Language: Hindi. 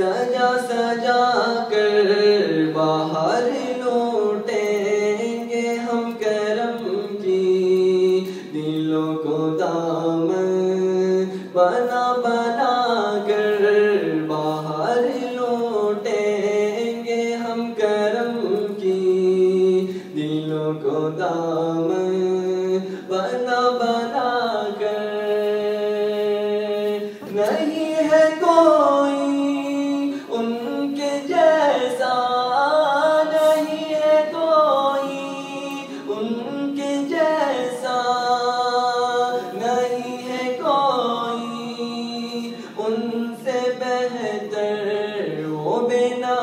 सजा सजा कर बाहर लौटेंगे हम करम की, दिलों को दामन बना बना कर बाहर लौटेंगे हम करम की, दिलों को दामन बना बना कर। नहीं है कोई उनके जैसा, नहीं है कोई उनके जैसा, नहीं है कोई उनसे बेहतर वो बेना